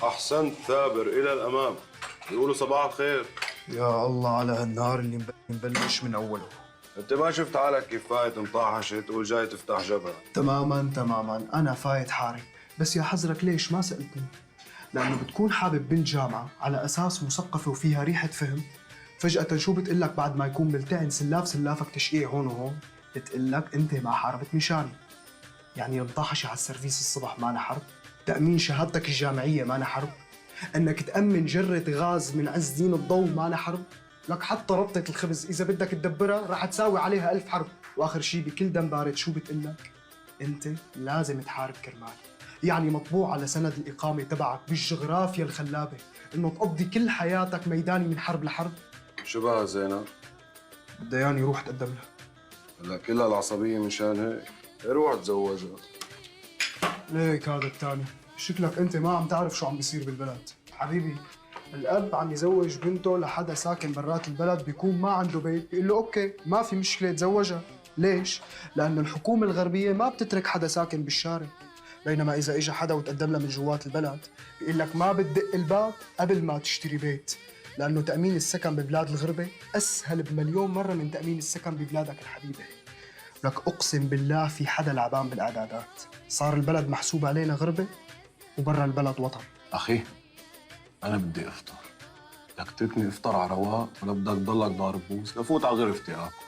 أحسنت ثابر، إلى الأمام. يقولوا صباح الخير. يا الله على هالنهار اللي مبلش من أوله. أنت ما شفت حالك كيف فايت مطاحشة تقول جاي تفتح جبهة؟ تماما أنا فايت حارب، بس يا حزرك ليش ما سألتني؟ لأنه بتكون حابب بنت جامعة على أساس مثقفة وفيها ريحة فهم، فجأة شو بتقلك بعد ما يكون ملتعن سلافك تشقيع هون وهون؟ بتقلك أنت ما حاربت مشاني. يعني المطاحشة على السيرفيس الصبح مانا حرب؟ تأمين شهادتك الجامعية مانا حرب؟ انك تأمن جرة غاز من عز دين الضوء مانا حرب؟ لك حتى ربطة الخبز إذا بدك تدبرها رح تساوي عليها 1000 حرب، وآخر شي بكل دم بارد شو بتقلك؟ أنت لازم تحارب كرمالي، يعني مطبوع على سند الإقامة تبعك بالجغرافيا الخلابة إنه تقضي كل حياتك ميداني من حرب لحرب. شو بها زينب؟ بدها ياني روح تقدم لها. هلا كلها العصبية مشان هيك، روح تزوجها. ليك هذا الثاني، شكلك أنت ما عم تعرف شو عم بيصير بالبلد. حبيبي الأب عم يزوج بنته لحدا ساكن برات البلد بيكون ما عنده بيت، بيقول له أوكي ما في مشكلة تزوجها. ليش؟ لأنه الحكومة الغربية ما بتترك حدا ساكن بالشارع، بينما إذا إجا حدا وتقدم لها من جوات البلد بيقول لك ما بتدق الباب قبل ما تشتري بيت، لأنه تأمين السكن ببلاد الغربة أسهل بمليون مرة من تأمين السكن ببلادك الحبيبة. لك أقسم بالله في حدا لعبان بالإعدادات، صار البلد محسوب علينا غربة وبرا البلد وطن. أخي أنا بدي أفطر، بدك تتركني أفطر على رواق ولا بدك تضلك ضارب بوس لفوت على غرفتي آكل؟